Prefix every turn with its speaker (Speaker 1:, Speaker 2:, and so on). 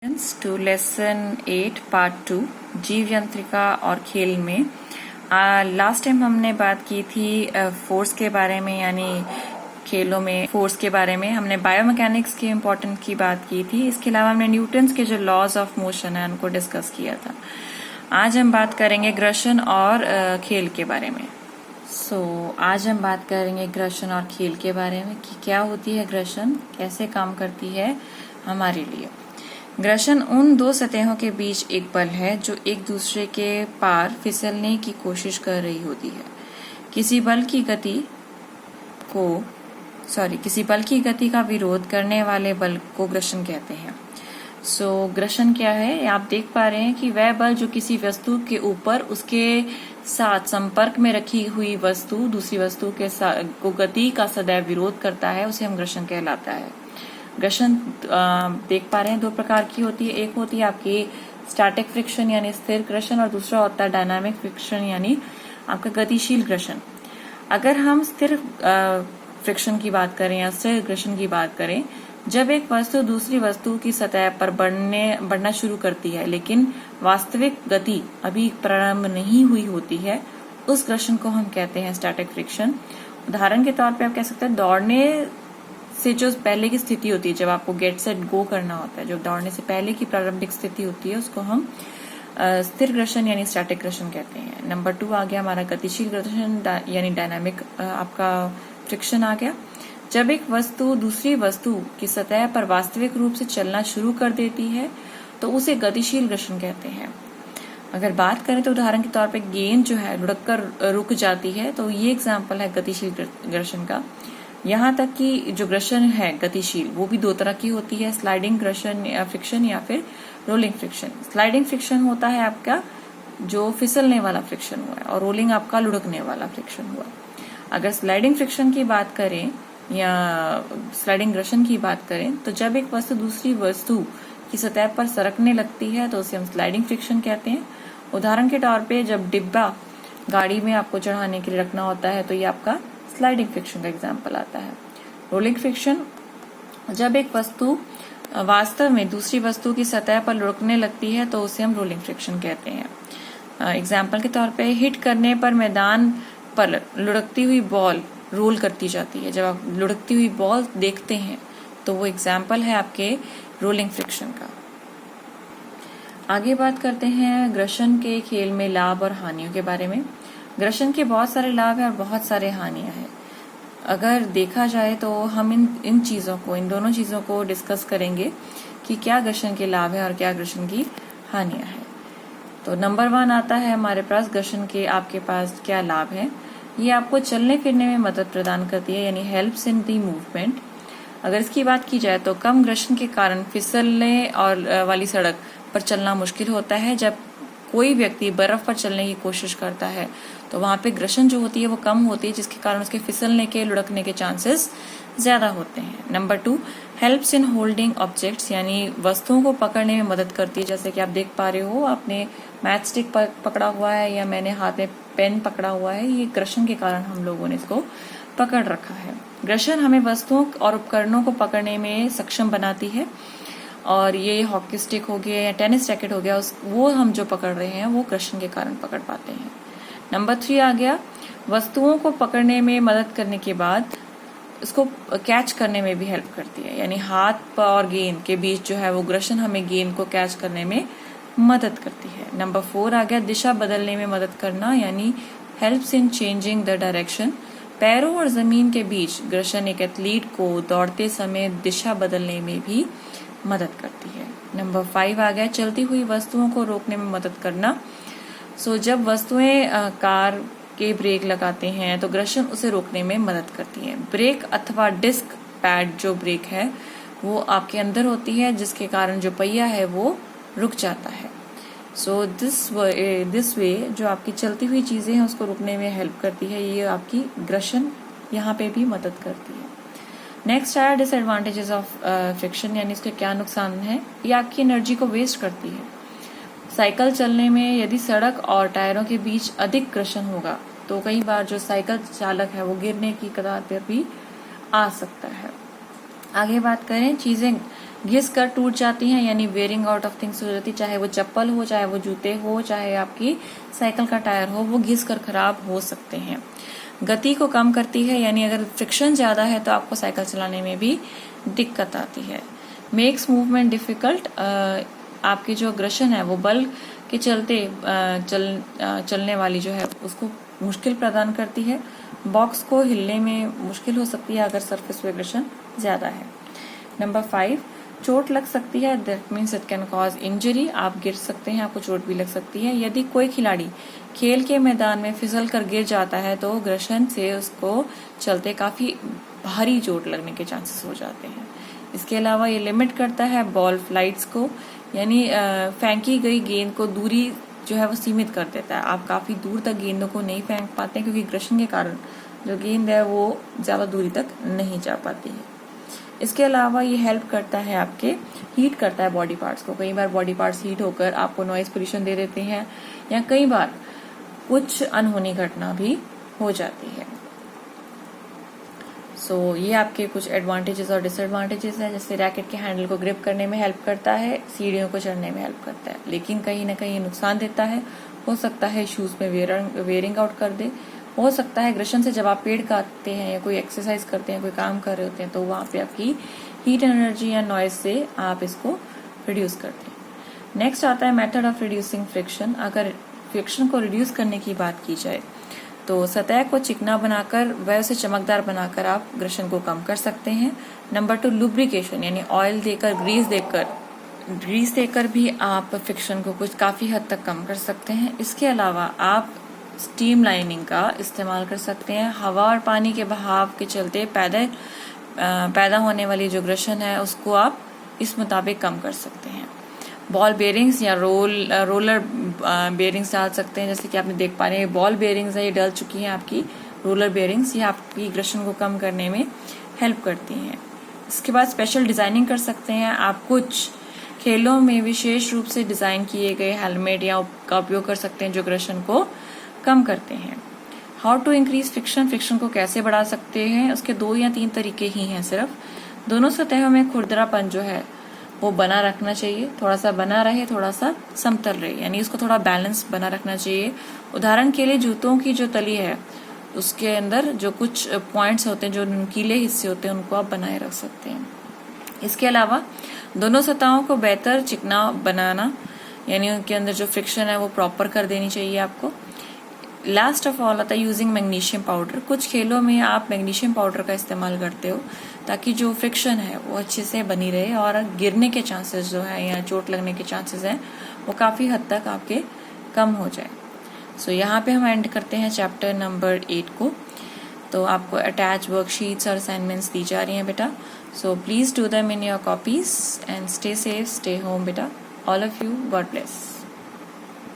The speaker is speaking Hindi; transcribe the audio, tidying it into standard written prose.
Speaker 1: टू लेसन 8 पार्ट 2 जीव यंत्रिका और खेल में लास्ट टाइम हमने बात की थी फोर्स के बारे में, यानी खेलों में फोर्स के बारे में हमने बायोमैकेनिक्स के इम्पोर्टेंट की बात की थी। इसके अलावा हमने न्यूटन्स के जो लॉज ऑफ मोशन है उनको डिस्कस किया था। आज हम बात करेंगे घर्षण और खेल के बारे में। आज हम बात करेंगे घर्षण और खेल के बारे में कि क्या होती है घर्षण, कैसे काम करती है हमारे लिए। घर्षण उन दो सतहों के बीच एक बल है जो एक दूसरे के पार फिसलने की कोशिश कर रही होती है। किसी बल की गति का विरोध करने वाले बल को घर्षण कहते हैं। घर्षण क्या है? आप देख पा रहे हैं कि वह बल जो किसी वस्तु के ऊपर उसके साथ संपर्क में रखी हुई वस्तु दूसरी वस्तु के को गति का सदैव विरोध करता है, उसे हम घर्षण कहलाता है। घर्षण देख पा रहे हैं दो प्रकार की होती है। एक होती है आपकी स्टैटिक फ्रिक्शन यानी स्थिर घर्षण, और दूसरा होता है डायनामिक फ्रिक्शन यानी आपका गतिशील घर्षण। अगर हम स्थिर फ्रिक्शन की बात करें या स्थिर घर्षण की बात करें, जब एक वस्तु दूसरी वस्तु की सतह पर बढ़ना शुरू करती है लेकिन वास्तविक गति अभी प्रारंभ नहीं हुई होती है, उस घर्षण को हम कहते हैं स्टैटिक फ्रिक्शन। उदाहरण के तौर पे आप कह सकते हैं दौड़ने से जो पहले की स्थिति होती है, जब आपको गेट सेट गो करना होता है, जो दौड़ने से पहले की प्रारंभिक स्थिति होती है, उसको हम स्थिर घर्षण यानी स्टैटिक घर्षण कहते हैं। नंबर 2 आ गया हमारा गतिशील घर्षण यानी डायनामिक आपका फ्रिक्शन आ गया। जब एक वस्तु दूसरी वस्तु की सतह पर वास्तविक रूप से चलना शुरू कर देती है तो उसे गतिशील घर्षण कहते हैं। अगर बात करें तो उदाहरण के तौर पे गेंद जो है लुढ़क कर रुक जाती है, तो ये एग्जाम्पल है गतिशील घर्षण का। यहाँ तक कि जो घर्षण है गतिशील वो भी दो तरह की होती है, स्लाइडिंग घर्षण या फ्रिक्शन या फिर रोलिंग फ्रिक्शन। स्लाइडिंग फ्रिक्शन होता है आपका जो फिसलने वाला फ्रिक्शन हुआ है, और रोलिंग आपका लुढ़कने वाला फ्रिक्शन हुआ। अगर स्लाइडिंग फ्रिक्शन की बात करें या स्लाइडिंग घर्षण की बात करें, तो जब एक वस्तु दूसरी वस्तु की सतह पर सरकने लगती है तो उसे हम स्लाइडिंग फ्रिक्शन कहते हैं। उदाहरण के तौर पे जब डिब्बा गाड़ी में आपको चढ़ाने के लिए रखना होता है तो ये आपका स्लाइडिंग फ्रिक्शन का एग्जाम्पल आता है। रोलिंग फ्रिक्शन, जब एक वस्तु वास्तव में दूसरी वस्तु की सतह पर लुढ़कने लगती है तो उसे हम रोलिंग फ्रिक्शन कहते हैं। एग्जाम्पल के तौर पे हिट करने पर मैदान पर लुढ़कती हुई बॉल रोल करती जाती है। जब आप लुढ़कती हुई बॉल देखते हैं तो वो एग्जाम्पल है आपके रोलिंग फ्रिक्शन का। आगे बात करते हैं घर्षण के खेल में लाभ और हानियों के बारे में। घर्षण के बहुत सारे लाभ हैं और बहुत सारे हानियां हैं। अगर देखा जाए तो हम इन दोनों चीजों को डिस्कस करेंगे कि क्या घर्षण के लाभ है और क्या घर्षण की हानियां हैं। तो नंबर 1 आता है हमारे पास घर्षण के आपके पास क्या लाभ है। ये आपको चलने फिरने में मदद प्रदान करती है यानी हेल्प्स इन दी मूवमेंट। अगर इसकी बात की जाए तो कम घर्षण के कारण फिसलने और वाली सड़क पर चलना मुश्किल होता है। जब कोई व्यक्ति बर्फ पर चलने की कोशिश करता है तो वहां पे घर्षण जो होती है वो कम होती है, जिसके कारण उसके फिसलने के लुढ़कने के चांसेस ज्यादा होते हैं। Number 2 helps in holding objects यानी वस्तुओं को पकड़ने में मदद करती है। जैसे कि आप देख पा रहे हो, आपने मैच स्टिक पकड़ा हुआ है या मैंने हाथ में पेन पकड़ा हुआ है, ये घर्षण के कारण हम लोगों ने इसको पकड़ रखा है। घर्षण हमें वस्तुओं और उपकरणों को पकड़ने में सक्षम बनाती है, और ये हॉकी स्टिक हो गया या टेनिस रैकेट हो गया, वो हम जो पकड़ रहे हैं वो घर्षण के कारण पकड़ पाते हैं। नंबर 3 आ गया वस्तुओं को पकड़ने में मदद करने के बाद इसको कैच करने में भी हेल्प करती है, यानी हाथ और गेंद के बीच जो है वो घर्षण हमें गेंद को कैच करने में मदद करती है। नंबर 4 आ गया दिशा बदलने में मदद करना यानी helps in changing the direction. पैरों और जमीन के बीच घर्षण एक एथलीट को दौड़ते समय दिशा बदलने में भी मदद करती है। नंबर 5 आ गया चलती हुई वस्तुओं को रोकने में मदद करना। जब वस्तुएं कार के ब्रेक लगाते हैं तो घर्षण उसे रोकने में मदद करती है। ब्रेक अथवा डिस्क पैड जो ब्रेक है वो आपके अंदर होती है, जिसके कारण जो पहिया है वो रुक जाता है। दिस वे जो आपकी चलती हुई चीजें हैं उसको रुकने में हेल्प करती है। ये आपकी घर्षण यहाँ पे भी मदद करती है। नेक्स्ट आया डिसएडवांटेजेस ऑफ फ्रिक्शन यानी इसके क्या नुकसान है। ये आपकी एनर्जी को वेस्ट करती है। साइकिल चलने में यदि सड़क और टायरों के बीच अधिक घर्षण होगा तो कई बार जो साइकिल चालक है वो गिरने की कगार पर भी आ सकता है। आगे बात करें चीजें घिस कर टूट जाती हैं, यानी वेयरिंग आउट ऑफ थिंग्स हो जाती है। चाहे वो चप्पल हो, चाहे वो जूते हो, चाहे आपकी साइकिल का टायर हो, वो घिस कर खराब हो सकते हैं। गति को कम करती है, यानी अगर फ्रिक्शन ज्यादा है तो आपको साइकिल चलाने में भी दिक्कत आती है। मेक्स मूवमेंट डिफिकल्ट, आपकी जो अग्रेशन है वो बल के चलते चलने वाली जो है उसको मुश्किल प्रदान करती है। बॉक्स को हिलने में मुश्किल हो सकती है अगर सरफेस वाइब्रेशन ज्यादा है। नंबर 5, चोट लग सकती है, that means it can cause injury. आप गिर सकते हैं, आपको चोट भी लग सकती है। यदि कोई खिलाड़ी खेल के मैदान में फिसल कर गिर जाता है तो घर्षण से उसको चलते काफी भारी चोट लगने के चांसेस हो जाते हैं। इसके अलावा ये लिमिट करता है बॉल फ्लाइट्स को, यानी फेंकी गई गेंद को दूरी जो है वो सीमित कर देता है। आप काफी दूर तक गेंदों को नहीं फेंक पाते क्योंकि घर्षण के कारण जो गेंद है वो ज्यादा दूरी तक नहीं जा पाती है। इसके अलावा ये हेल्प करता है, आपके हीट करता है बॉडी पार्ट्स को। कई बार बॉडी पार्ट्स हीट होकर आपको नॉइज पोल्यूशन दे देते हैं, या कई बार कुछ अनहोनी घटना भी हो जाती है। सो ये आपके कुछ एडवांटेजेस और डिसएडवांटेजेस हैं। जैसे रैकेट के हैंडल को ग्रिप करने में हेल्प करता है, सीढ़ियों को चढ़ने में हेल्प करता है, लेकिन कहीं ना कहीं नुकसान देता है। हो सकता है शूज में वेयरिंग आउट कर दे। हो सकता है घर्षण से जब आप पेड़ काटते हैं या कोई एक्सरसाइज करते हैं, कोई काम कर रहे होते हैं, तो वहां पे आपकी हीट एनर्जी या नॉइज से आप इसको रिड्यूस करते हैं। नेक्स्ट आता है मेथड ऑफ रिड्यूसिंग फ्रिक्शन। अगर फ्रिक्शन को रिड्यूस करने की बात की जाए तो सतह को चिकना बनाकर व उसे चमकदार बनाकर आप घर्षण को कम कर सकते हैं। नंबर 2, लुब्रिकेशन, यानी ऑयल देकर, ग्रीस देकर भी आप फ्रिक्शन को कुछ काफी हद तक कम कर सकते हैं। इसके अलावा आप स्टीम लाइनिंग का इस्तेमाल कर सकते हैं। हवा और पानी के बहाव के चलते पैदा होने वाली जो घर्षण है उसको आप इस मुताबिक कम कर सकते हैं। बॉल बेयरिंग्स या रोलर बेयरिंग्स डाल सकते हैं। जैसे कि आपने देख पा रहे हैं बॉल बेयरिंग्स है, ये डल चुकी हैं आपकी रोलर बेयरिंग्स। ये आपकी घर्षण को कम करने में हेल्प करती हैं। इसके बाद स्पेशल डिजाइनिंग कर सकते हैं। आप कुछ खेलों में विशेष रूप से डिजाइन किए गए हेलमेट या का उपयोग कर सकते हैं जो घर्षण को कम करते हैं। हाउ टू इंक्रीज फ्रिक्शन को कैसे बढ़ा सकते हैं, उसके 2 या 3 तरीके ही हैं सिर्फ। दोनों सतहों में खुरदरापन जो है वो बना रखना चाहिए, थोड़ा सा बना रहे, थोड़ा सा समतल रहे, यानी इसको थोड़ा बैलेंस बना रखना चाहिए। उदाहरण के लिए जूतों की जो तली है उसके अंदर जो कुछ पॉइंट्स होते हैं, जो नुकीले हिस्से होते हैं, उनको आप बनाए रख सकते हैं। इसके अलावा दोनों सतहों को बेहतर चिकना बनाना, यानी उनके अंदर जो फ्रिक्शन है वो प्रॉपर कर देनी चाहिए आपको। लास्ट ऑफ ऑल आता है यूजिंग मैग्नीशियम पाउडर। कुछ खेलों में आप मैग्नीशियम पाउडर का इस्तेमाल करते हो ताकि जो फ्रिक्शन है वो अच्छे से बनी रहे और गिरने के चांसेस जो है या चोट लगने के चांसेस हैं वो काफी हद तक आपके कम हो जाए। सो यहाँ पे हम एंड करते हैं चैप्टर नंबर 8 को। तो आपको अटैच वर्कशीट्स और असाइनमेंट्स दी जा रही हैं बेटा। So please do them in your copies and stay safe, stay home बेटा। All of you, God bless.